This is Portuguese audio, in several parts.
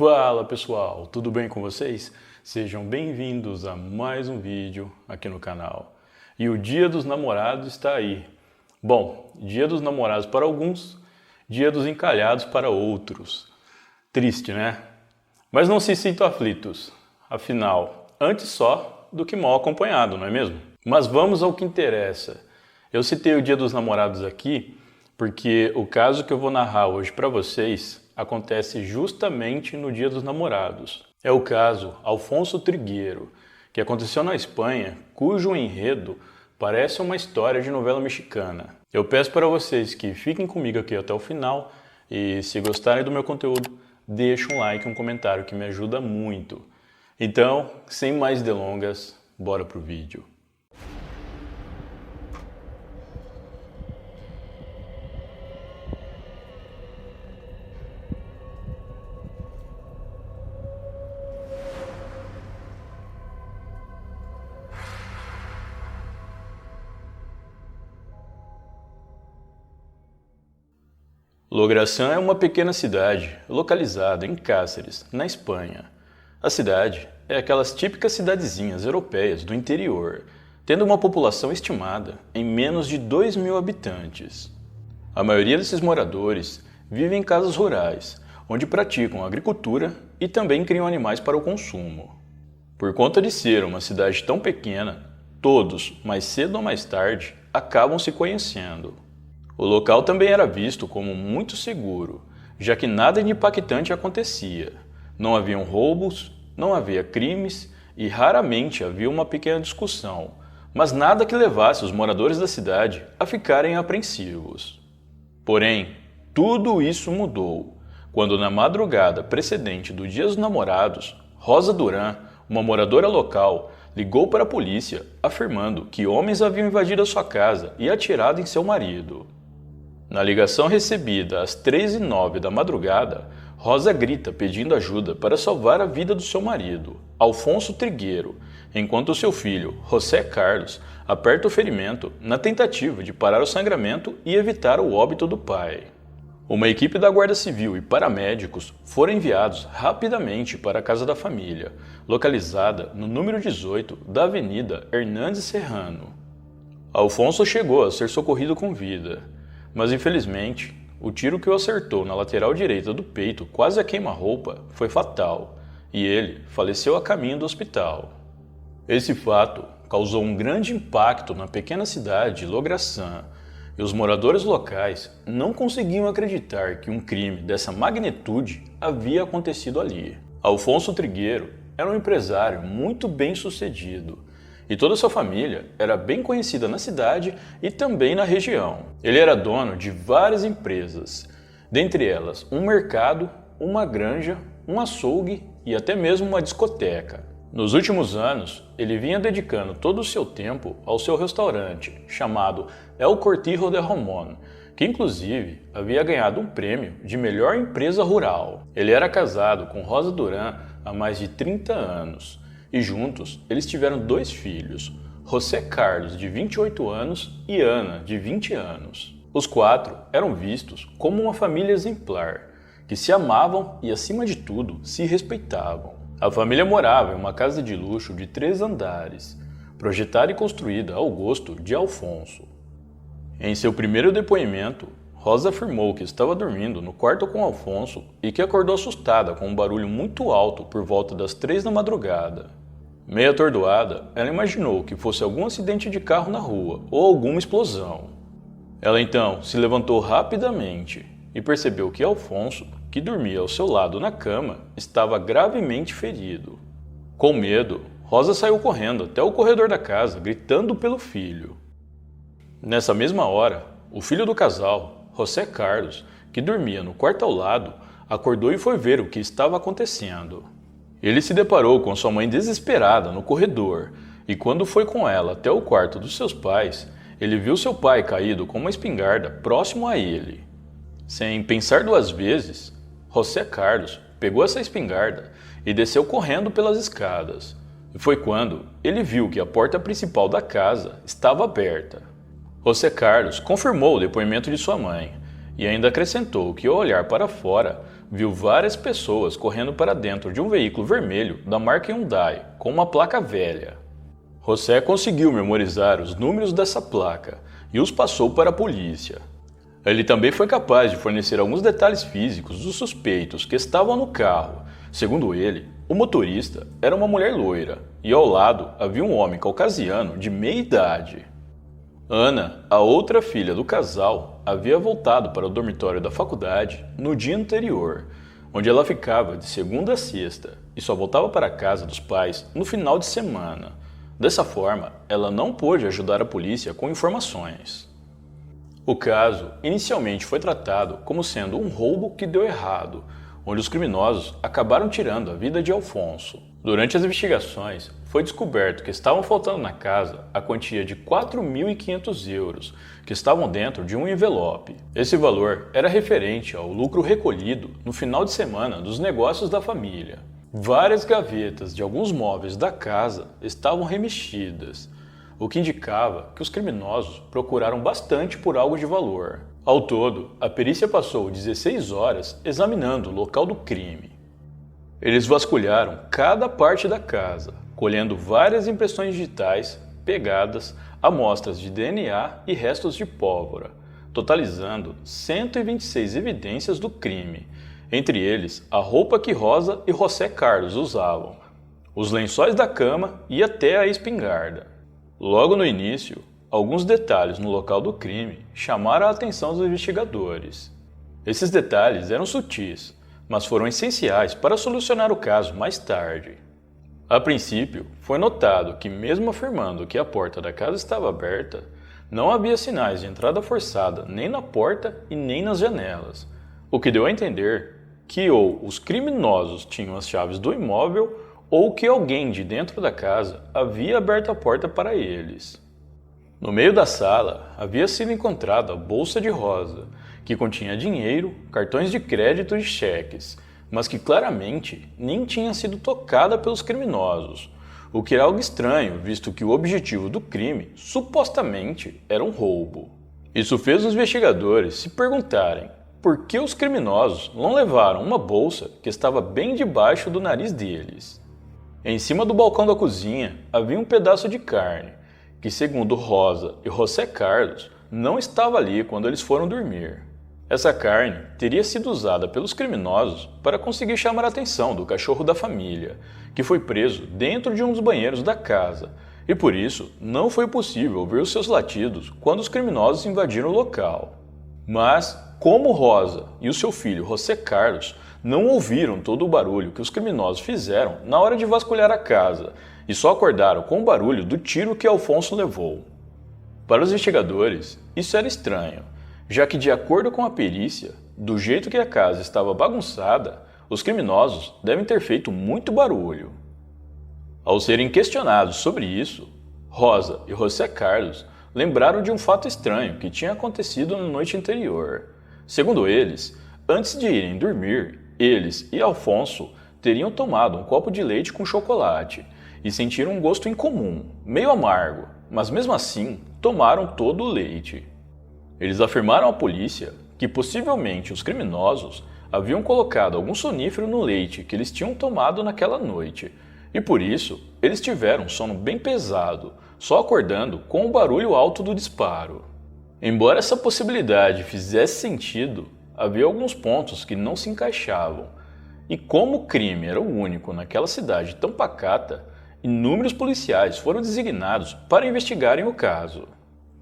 Fala pessoal, tudo bem com vocês? Sejam bem-vindos a mais um vídeo aqui no canal. E o Dia dos Namorados está aí. Bom, Dia dos Namorados para alguns, Dia dos Encalhados para outros. Triste, né? Mas não se sintam aflitos. Afinal, antes só do que mal acompanhado, não é mesmo? Mas vamos ao que interessa. Eu citei o Dia dos Namorados aqui porque o caso que eu vou narrar hoje para vocês acontece justamente no Dia dos Namorados. É o caso Alfonso Trigueiro, que aconteceu na Espanha, cujo enredo parece uma história de novela mexicana. Eu peço para vocês que fiquem comigo aqui até o final e, se gostarem do meu conteúdo, deixem um like e um comentário que me ajuda muito. Então, sem mais delongas, bora pro vídeo. Lograçã é uma pequena cidade localizada em Cáceres, na Espanha. A cidade é aquelas típicas cidadezinhas europeias do interior, tendo uma população estimada em menos de 2.000 habitantes. A maioria desses moradores vive em casas rurais, onde praticam agricultura e também criam animais para o consumo. Por conta de ser uma cidade tão pequena, todos, mais cedo ou mais tarde, acabam se conhecendo. O local também era visto como muito seguro, já que nada de impactante acontecia. Não haviam roubos, não havia crimes e raramente havia uma pequena discussão, mas nada que levasse os moradores da cidade a ficarem apreensivos. Porém, tudo isso mudou quando, na madrugada precedente do Dia dos Namorados, Rosa Duran, uma moradora local, ligou para a polícia afirmando que homens haviam invadido a sua casa e atirado em seu marido. Na ligação recebida às 3h09 da madrugada, Rosa grita pedindo ajuda para salvar a vida do seu marido, Alfonso Trigueiro, enquanto seu filho, José Carlos, aperta o ferimento na tentativa de parar o sangramento e evitar o óbito do pai. Uma equipe da Guarda Civil e paramédicos foram enviados rapidamente para a casa da família, localizada no número 18 da Avenida Hernández Serrano. Alfonso chegou a ser socorrido com vida, mas infelizmente, o tiro que o acertou na lateral direita do peito, quase a queima-roupa, foi fatal, e ele faleceu a caminho do hospital. Esse fato causou um grande impacto na pequena cidade de Lograçã, e os moradores locais não conseguiam acreditar que um crime dessa magnitude havia acontecido ali. Alfonso Trigueiro era um empresário muito bem-sucedido, e toda sua família era bem conhecida na cidade e também na região. Ele era dono de várias empresas, dentre elas um mercado, uma granja, um açougue e até mesmo uma discoteca. Nos últimos anos, ele vinha dedicando todo o seu tempo ao seu restaurante, chamado El Cortijo de Ramón, que inclusive havia ganhado um prêmio de melhor empresa rural. Ele era casado com Rosa Duran há mais de 30 anos. E juntos, eles tiveram 2 filhos, José Carlos, de 28 anos, e Ana, de 20 anos. Os 4 eram vistos como uma família exemplar, que se amavam e, acima de tudo, se respeitavam. A família morava em uma casa de luxo de 3 andares, projetada e construída ao gosto de Alfonso. Em seu primeiro depoimento, Rosa afirmou que estava dormindo no quarto com Alfonso e que acordou assustada com um barulho muito alto por volta das 3 da madrugada. Meio atordoada, ela imaginou que fosse algum acidente de carro na rua ou alguma explosão. Ela então se levantou rapidamente e percebeu que Alfonso, que dormia ao seu lado na cama, estava gravemente ferido. Com medo, Rosa saiu correndo até o corredor da casa, gritando pelo filho. Nessa mesma hora, o filho do casal, José Carlos, que dormia no quarto ao lado, acordou e foi ver o que estava acontecendo. Ele se deparou com sua mãe desesperada no corredor e, quando foi com ela até o quarto dos seus pais, ele viu seu pai caído com uma espingarda próximo a ele. Sem pensar 2 vezes, José Carlos pegou essa espingarda e desceu correndo pelas escadas. E foi quando ele viu que a porta principal da casa estava aberta. José Carlos confirmou o depoimento de sua mãe e ainda acrescentou que, ao olhar para fora, viu várias pessoas correndo para dentro de um veículo vermelho da marca Hyundai com uma placa velha. José conseguiu memorizar os números dessa placa e os passou para a polícia. Ele também foi capaz de fornecer alguns detalhes físicos dos suspeitos que estavam no carro. Segundo ele, o motorista era uma mulher loira e ao lado havia um homem caucasiano de meia idade. Ana, a outra filha do casal, havia voltado para o dormitório da faculdade no dia anterior, onde ela ficava de segunda a sexta e só voltava para a casa dos pais no final de semana. Dessa forma, ela não pôde ajudar a polícia com informações. O caso inicialmente foi tratado como sendo um roubo que deu errado, onde os criminosos acabaram tirando a vida de Alfonso. Durante as investigações, foi descoberto que estavam faltando na casa a quantia de 4.500 euros, que estavam dentro de um envelope. Esse valor era referente ao lucro recolhido no final de semana dos negócios da família. Várias gavetas de alguns móveis da casa estavam remexidas, o que indicava que os criminosos procuraram bastante por algo de valor. Ao todo, a perícia passou 16 horas examinando o local do crime. Eles vasculharam cada parte da casa, colhendo várias impressões digitais, pegadas, amostras de DNA e restos de pólvora, totalizando 126 evidências do crime, entre eles a roupa que Rosa e José Carlos usavam, os lençóis da cama e até a espingarda. Logo no início, alguns detalhes no local do crime chamaram a atenção dos investigadores. Esses detalhes eram sutis, mas foram essenciais para solucionar o caso mais tarde. A princípio, foi notado que, mesmo afirmando que a porta da casa estava aberta, não havia sinais de entrada forçada nem na porta e nem nas janelas, o que deu a entender que ou os criminosos tinham as chaves do imóvel ou que alguém de dentro da casa havia aberto a porta para eles. No meio da sala havia sido encontrada a bolsa de Rosa, que continha dinheiro, cartões de crédito e cheques, mas que claramente nem tinha sido tocada pelos criminosos, o que era algo estranho, visto que o objetivo do crime supostamente era um roubo. Isso fez os investigadores se perguntarem por que os criminosos não levaram uma bolsa que estava bem debaixo do nariz deles. Em cima do balcão da cozinha havia um pedaço de carne, que segundo Rosa e José Carlos, não estava ali quando eles foram dormir. Essa carne teria sido usada pelos criminosos para conseguir chamar a atenção do cachorro da família, que foi preso dentro de um dos banheiros da casa, e por isso não foi possível ouvir os seus latidos quando os criminosos invadiram o local. Mas, como Rosa e o seu filho José Carlos não ouviram todo o barulho que os criminosos fizeram na hora de vasculhar a casa e só acordaram com o barulho do tiro que Alfonso levou. Para os investigadores, isso era estranho, já que, de acordo com a perícia, do jeito que a casa estava bagunçada, os criminosos devem ter feito muito barulho. Ao serem questionados sobre isso, Rosa e José Carlos lembraram de um fato estranho que tinha acontecido na noite anterior. Segundo eles, antes de irem dormir, eles e Alfonso teriam tomado um copo de leite com chocolate e sentiram um gosto incomum, meio amargo, mas mesmo assim tomaram todo o leite. Eles afirmaram à polícia que possivelmente os criminosos haviam colocado algum sonífero no leite que eles tinham tomado naquela noite, e por isso eles tiveram um sono bem pesado, só acordando com o barulho alto do disparo. Embora essa possibilidade fizesse sentido, havia alguns pontos que não se encaixavam, e como o crime era o único naquela cidade tão pacata, inúmeros policiais foram designados para investigarem o caso.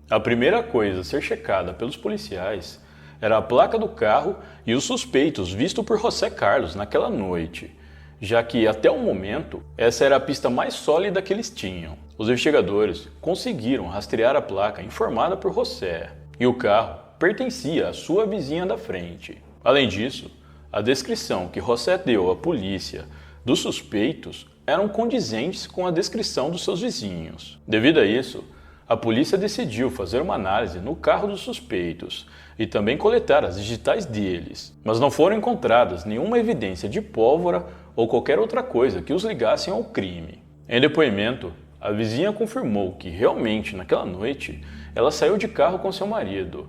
A primeira coisa a ser checada pelos policiais era a placa do carro e os suspeitos vistos por José Carlos naquela noite, já que até o momento essa era a pista mais sólida que eles tinham. Os investigadores conseguiram rastrear a placa informada por José, e o carro pertencia à sua vizinha da frente. Além disso, a descrição que José deu à polícia dos suspeitos eram condizentes com a descrição dos seus vizinhos. Devido a isso, a polícia decidiu fazer uma análise no carro dos suspeitos e também coletar as digitais deles, mas não foram encontradas nenhuma evidência de pólvora ou qualquer outra coisa que os ligassem ao crime. Em depoimento, a vizinha confirmou que realmente naquela noite ela saiu de carro com seu marido,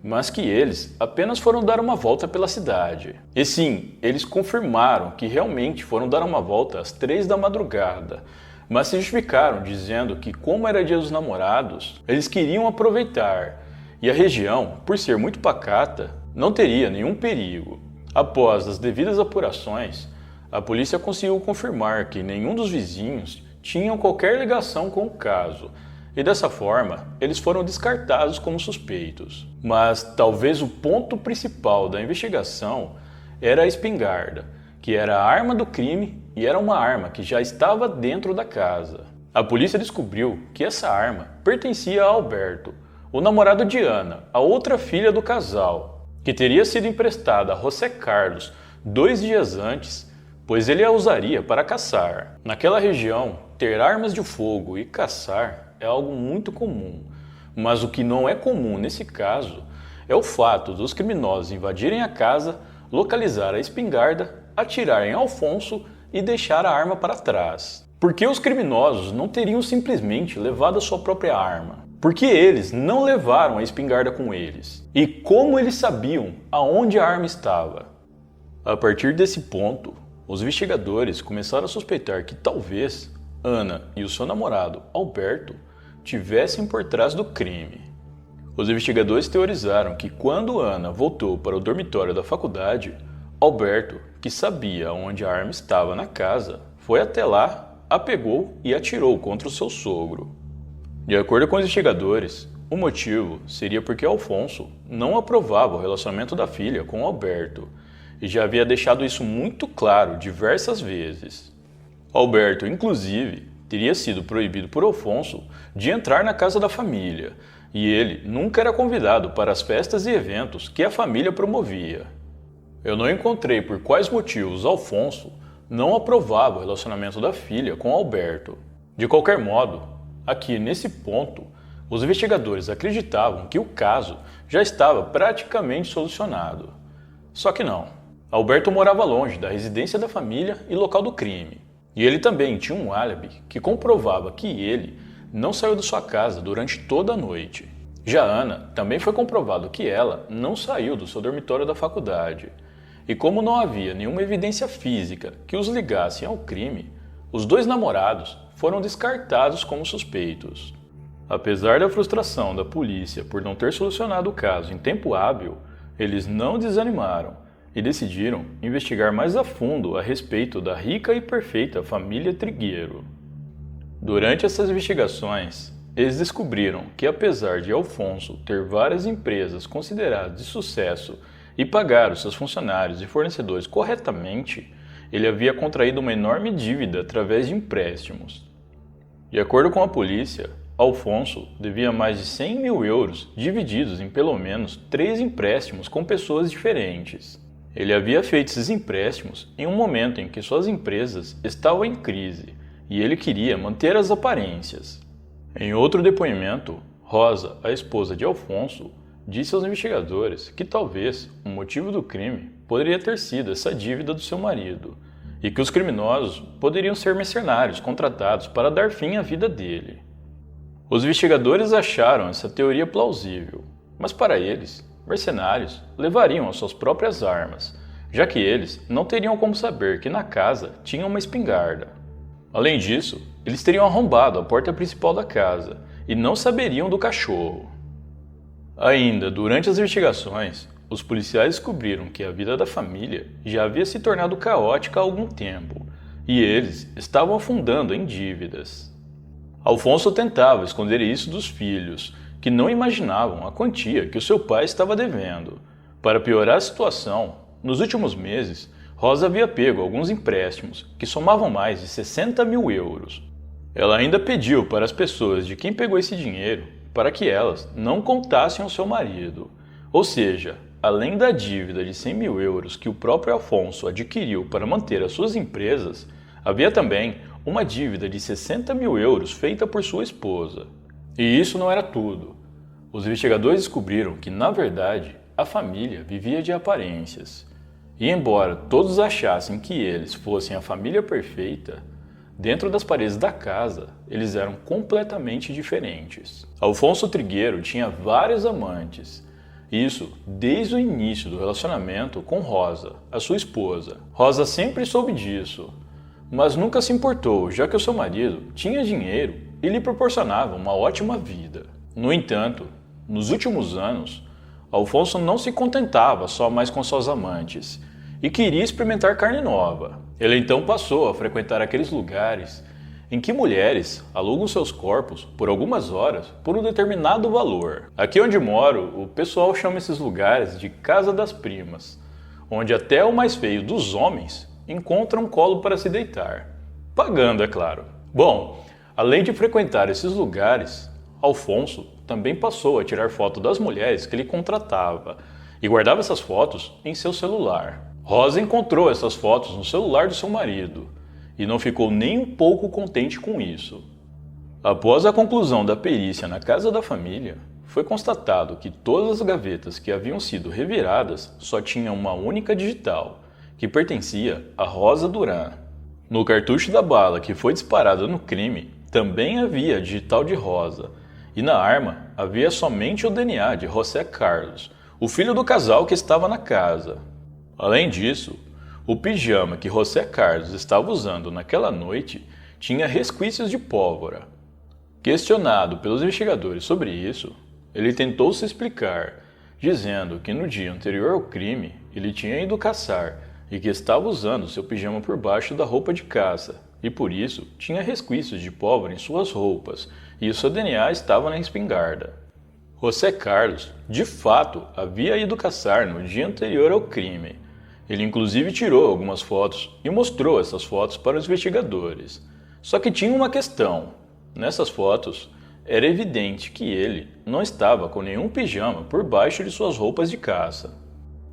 mas que eles apenas foram dar uma volta pela cidade. E sim, eles confirmaram que realmente foram dar uma volta às 3 da madrugada, mas se justificaram dizendo que, como era Dia dos Namorados, eles queriam aproveitar e a região, por ser muito pacata, não teria nenhum perigo. Após as devidas apurações, a polícia conseguiu confirmar que nenhum dos vizinhos tinham qualquer ligação com o caso, e dessa forma eles foram descartados como suspeitos. Mas talvez o ponto principal da investigação era a espingarda, que era a arma do crime e era uma arma que já estava dentro da casa. A polícia descobriu que essa arma pertencia a Alberto, o namorado de Ana, a outra filha do casal, que teria sido emprestada a José Carlos 2 dias antes, pois ele a usaria para caçar. Naquela região, ter armas de fogo e caçar é algo muito comum, mas o que não é comum nesse caso é o fato dos criminosos invadirem a casa, localizar a espingarda, atirar em Alfonso e deixar a arma para trás. Por que os criminosos não teriam simplesmente levado a sua própria arma? Por que eles não levaram a espingarda com eles? E como eles sabiam aonde a arma estava? A partir desse ponto, os investigadores começaram a suspeitar que talvez Ana e o seu namorado, Alberto, tivessem por trás do crime. Os investigadores teorizaram que quando Ana voltou para o dormitório da faculdade, Alberto, que sabia onde a arma estava na casa, foi até lá, a pegou e atirou contra o seu sogro. De acordo com os investigadores, o motivo seria porque Alfonso não aprovava o relacionamento da filha com Alberto e já havia deixado isso muito claro diversas vezes. Alberto, inclusive, teria sido proibido por Alfonso de entrar na casa da família e ele nunca era convidado para as festas e eventos que a família promovia. Eu não encontrei por quais motivos Alfonso não aprovava o relacionamento da filha com Alberto. De qualquer modo, aqui nesse ponto, os investigadores acreditavam que o caso já estava praticamente solucionado. Só que não. Alberto morava longe da residência da família e local do crime. E ele também tinha um álibi que comprovava que ele não saiu de sua casa durante toda a noite. Já Ana também foi comprovado que ela não saiu do seu dormitório da faculdade. E como não havia nenhuma evidência física que os ligasse ao crime, os dois namorados foram descartados como suspeitos. Apesar da frustração da polícia por não ter solucionado o caso em tempo hábil, eles não desanimaram e decidiram investigar mais a fundo a respeito da rica e perfeita família Trigueiro. Durante essas investigações, eles descobriram que apesar de Alfonso ter várias empresas consideradas de sucesso e pagar os seus funcionários e fornecedores corretamente, ele havia contraído uma enorme dívida através de empréstimos. De acordo com a polícia, Alfonso devia mais de 100 mil euros divididos em pelo menos 3 empréstimos com pessoas diferentes. Ele havia feito esses empréstimos em um momento em que suas empresas estavam em crise e ele queria manter as aparências. Em outro depoimento, Rosa, a esposa de Alfonso, disse aos investigadores que talvez o motivo do crime poderia ter sido essa dívida do seu marido e que os criminosos poderiam ser mercenários contratados para dar fim à vida dele. Os investigadores acharam essa teoria plausível, mas para eles, mercenários levariam as suas próprias armas, já que eles não teriam como saber que na casa tinha uma espingarda. Além disso, eles teriam arrombado a porta principal da casa e não saberiam do cachorro. Ainda durante as investigações, os policiais descobriram que a vida da família já havia se tornado caótica há algum tempo e eles estavam afundando em dívidas. Alfonso tentava esconder isso dos filhos, que não imaginavam a quantia que o seu pai estava devendo. Para piorar a situação, nos últimos meses, Rosa havia pego alguns empréstimos que somavam mais de 60 mil euros. Ela ainda pediu para as pessoas de quem pegou esse dinheiro para que elas não contassem ao seu marido. Ou seja, além da dívida de 100 mil euros que o próprio Alfonso adquiriu para manter as suas empresas, havia também uma dívida de 60 mil euros feita por sua esposa. E isso não era tudo. Os investigadores descobriram que, na verdade, a família vivia de aparências. E embora todos achassem que eles fossem a família perfeita, dentro das paredes da casa, eles eram completamente diferentes. Alfonso Trigueiro tinha vários amantes, Isso desde o início do relacionamento com Rosa, a sua esposa. Rosa sempre soube disso, mas nunca se importou, já que o seu marido tinha dinheiro e lhe proporcionava uma ótima vida. No entanto, nos últimos anos, Alfonso não se contentava só mais com suas amantes e queria experimentar carne nova. Ele então passou a frequentar aqueles lugares em que mulheres alugam seus corpos por algumas horas por um determinado valor. Aqui onde moro, o pessoal chama esses lugares de Casa das Primas, onde até o mais feio dos homens encontra um colo para se deitar. Pagando, é claro. Bom, além de frequentar esses lugares, Alfonso também passou a tirar foto das mulheres que ele contratava e guardava essas fotos em seu celular. Rosa encontrou essas fotos no celular do seu marido e não ficou nem um pouco contente com isso. Após a conclusão da perícia na casa da família, foi constatado que todas as gavetas que haviam sido reviradas só tinham uma única digital, que pertencia a Rosa Duran. No cartucho da bala que foi disparada no crime, também havia a digital de Rosa, e na arma havia somente o DNA de José Carlos, o filho do casal que estava na casa. Além disso, o pijama que José Carlos estava usando naquela noite tinha resquícios de pólvora. Questionado pelos investigadores sobre isso, ele tentou se explicar, dizendo que no dia anterior ao crime ele tinha ido caçar e que estava usando seu pijama por baixo da roupa de caça, e por isso tinha resquícios de pólvora em suas roupas e o seu DNA estava na espingarda. José Carlos, de fato, havia ido caçar no dia anterior ao crime. Ele inclusive tirou algumas fotos e mostrou essas fotos para os investigadores. Só que tinha uma questão. Nessas fotos, era evidente que ele não estava com nenhum pijama por baixo de suas roupas de caça.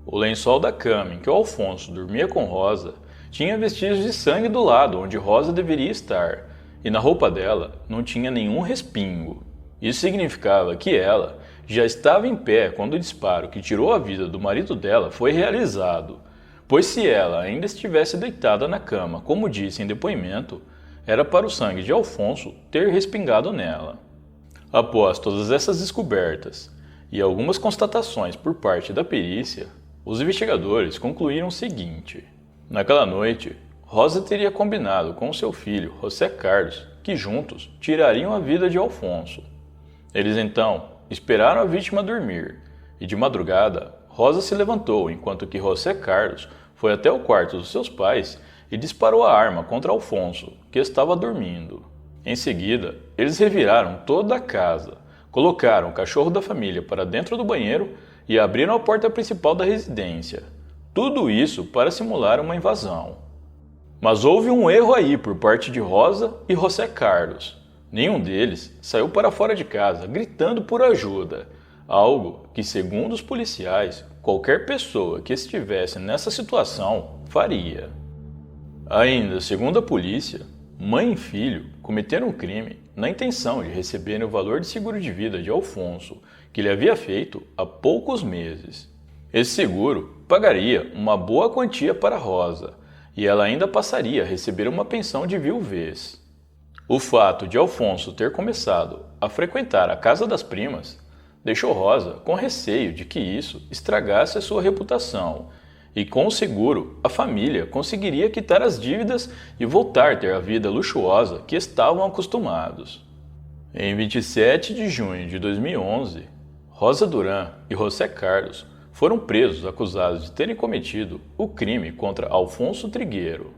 O lençol da cama em que o Alfonso dormia com Rosa tinha vestígios de sangue do lado onde Rosa deveria estar, e na roupa dela não tinha nenhum respingo. Isso significava que ela já estava em pé quando o disparo que tirou a vida do marido dela foi realizado, pois se ela ainda estivesse deitada na cama, como disse em depoimento, era para o sangue de Alfonso ter respingado nela. Após todas essas descobertas e algumas constatações por parte da perícia, os investigadores concluíram o seguinte: naquela noite, Rosa teria combinado com seu filho, José Carlos, que juntos tirariam a vida de Alfonso. Eles então esperaram a vítima dormir e de madrugada, Rosa se levantou enquanto que José Carlos foi até o quarto dos seus pais e disparou a arma contra Alfonso, que estava dormindo. Em seguida, eles reviraram toda a casa, colocaram o cachorro da família para dentro do banheiro e abriram a porta principal da residência. Tudo isso para simular uma invasão. Mas houve um erro aí por parte de Rosa e José Carlos. Nenhum deles saiu para fora de casa gritando por ajuda, algo que, segundo os policiais, qualquer pessoa que estivesse nessa situação faria. Ainda, segundo a polícia, mãe e filho cometeram o crime na intenção de receberem o valor de seguro de vida de Alfonso, que ele havia feito há poucos meses. Esse seguro pagaria uma boa quantia para Rosa, e ela ainda passaria a receber uma pensão de viuvez. O fato de Alfonso ter começado a frequentar a casa das primas deixou Rosa com receio de que isso estragasse a sua reputação, e com o seguro a família conseguiria quitar as dívidas e voltar a ter a vida luxuosa que estavam acostumados. Em 27 de junho de 2011, Rosa Duran e José Carlos foram presos acusados de terem cometido o crime contra Alfonso Trigueiro.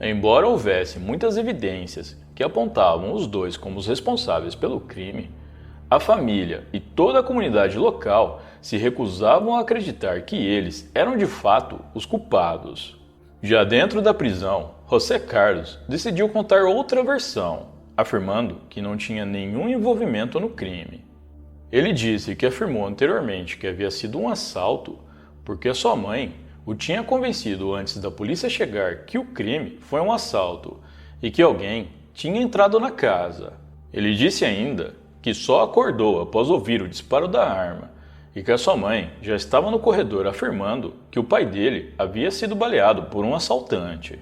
Embora houvesse muitas evidências que apontavam os dois como os responsáveis pelo crime, a família e toda a comunidade local se recusavam a acreditar que eles eram de fato os culpados. Já dentro da prisão, José Carlos decidiu contar outra versão, afirmando que não tinha nenhum envolvimento no crime. Ele disse que afirmou anteriormente que havia sido um assalto porque a sua mãe o tinha convencido antes da polícia chegar que o crime foi um assalto e que alguém tinha entrado na casa. Ele disse ainda que só acordou após ouvir o disparo da arma e que a sua mãe já estava no corredor afirmando que o pai dele havia sido baleado por um assaltante.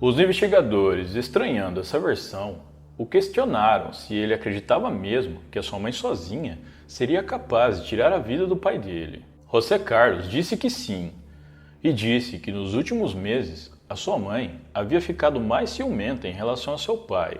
Os investigadores, estranhando essa versão, o questionaram se ele acreditava mesmo que a sua mãe sozinha seria capaz de tirar a vida do pai dele. José Carlos disse que sim, e disse que nos últimos meses a sua mãe havia ficado mais ciumenta em relação a seu pai,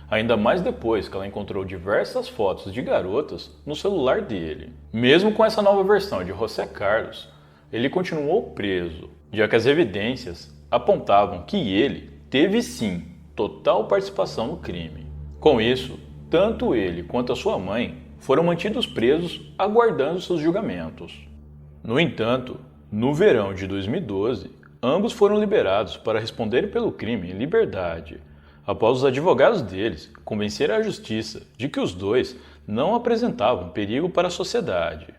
ainda mais depois que ela encontrou diversas fotos de garotas no celular dele. Mesmo com essa nova versão de José Carlos, ele continuou preso, já que as evidências apontavam que ele teve sim total participação no crime. Com isso, tanto ele quanto a sua mãe foram mantidos presos aguardando seus julgamentos. No entanto, no verão de 2012, ambos foram liberados para responderem pelo crime em liberdade, após os advogados deles convencerem a justiça de que os dois não apresentavam perigo para a sociedade.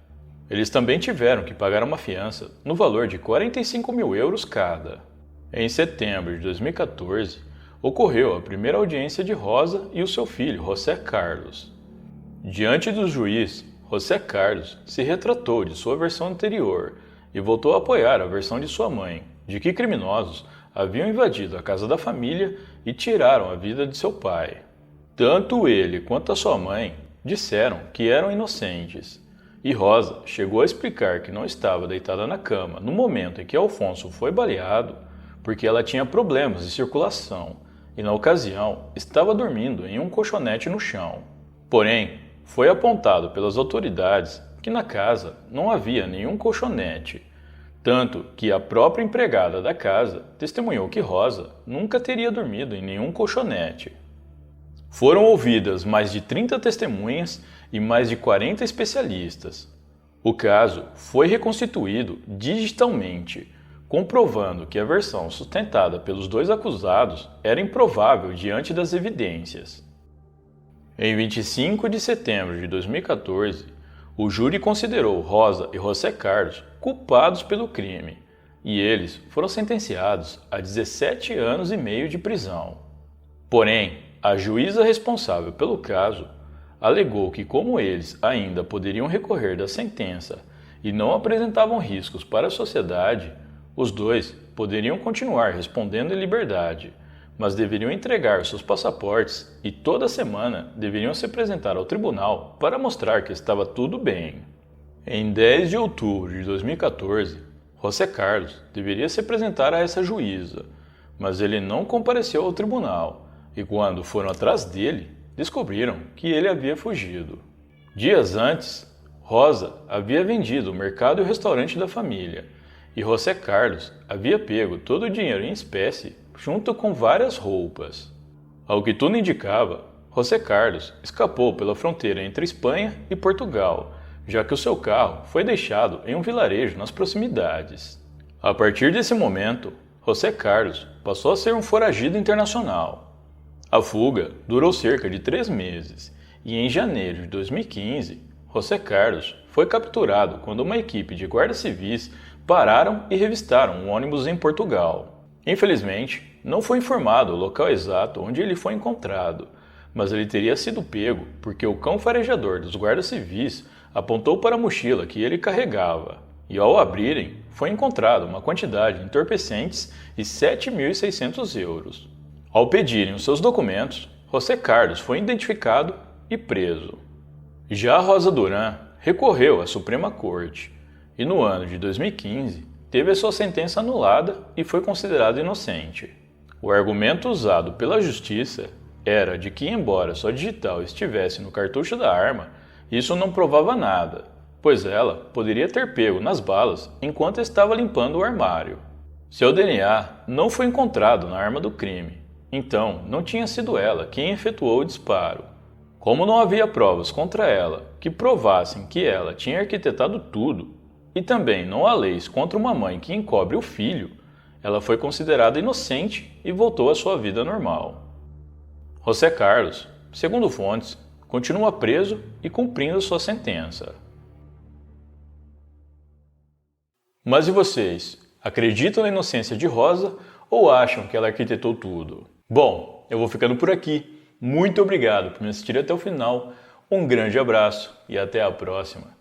Eles também tiveram que pagar uma fiança no valor de 45 mil euros cada. Em setembro de 2014, ocorreu a primeira audiência de Rosa e o seu filho, José Carlos. Diante do juiz, José Carlos se retratou de sua versão anterior e voltou a apoiar a versão de sua mãe, de que criminosos haviam invadido a casa da família e tiraram a vida de seu pai. Tanto ele quanto a sua mãe disseram que eram inocentes, e Rosa chegou a explicar que não estava deitada na cama no momento em que Alfonso foi baleado porque ela tinha problemas de circulação e, na ocasião, estava dormindo em um colchonete no chão. Porém, foi apontado pelas autoridades que na casa não havia nenhum colchonete, tanto que a própria empregada da casa testemunhou que Rosa nunca teria dormido em nenhum colchonete. Foram ouvidas mais de 30 testemunhas e mais de 40 especialistas. O caso foi reconstituído digitalmente, comprovando que a versão sustentada pelos dois acusados era improvável diante das evidências. Em 25 de setembro de 2014, o júri considerou Rosa e José Carlos culpados pelo crime, e eles foram sentenciados a 17 anos e meio de prisão. Porém, a juíza responsável pelo caso alegou que, como eles ainda poderiam recorrer da sentença e não apresentavam riscos para a sociedade, os dois poderiam continuar respondendo em liberdade, mas deveriam entregar seus passaportes e toda semana deveriam se apresentar ao tribunal para mostrar que estava tudo bem. Em 10 de outubro de 2014, José Carlos deveria se apresentar a essa juíza, mas ele não compareceu ao tribunal e, quando foram atrás dele, descobriram que ele havia fugido. Dias antes, Rosa havia vendido o mercado e o restaurante da família, e José Carlos havia pego todo o dinheiro em espécie junto com várias roupas. Ao que tudo indicava, José Carlos escapou pela fronteira entre Espanha e Portugal, já que o seu carro foi deixado em um vilarejo nas proximidades. A partir desse momento, José Carlos passou a ser um foragido internacional. A fuga durou cerca de 3 meses e, em janeiro de 2015, José Carlos foi capturado quando uma equipe de guardas civis pararam e revistaram um ônibus em Portugal. Infelizmente, não foi informado o local exato onde ele foi encontrado, mas ele teria sido pego porque o cão farejador dos guardas civis apontou para a mochila que ele carregava, e ao abrirem, foi encontrada uma quantidade de entorpecentes e 7.600 euros. Ao pedirem os seus documentos, José Carlos foi identificado e preso. Já Rosa Duran recorreu à Suprema Corte e, no ano de 2015, teve a sua sentença anulada e foi considerado inocente. O argumento usado pela justiça era de que, embora sua digital estivesse no cartucho da arma, isso não provava nada, pois ela poderia ter pego nas balas enquanto estava limpando o armário. Seu DNA não foi encontrado na arma do crime, então não tinha sido ela quem efetuou o disparo. Como não havia provas contra ela que provassem que ela tinha arquitetado tudo, e também não há leis contra uma mãe que encobre o filho, ela foi considerada inocente e voltou à sua vida normal. José Carlos, segundo fontes, continua preso e cumprindo sua sentença. Mas e vocês? Acreditam na inocência de Rosa ou acham que ela arquitetou tudo? Bom, eu vou ficando por aqui. Muito obrigado por me assistir até o final. Um grande abraço e até a próxima.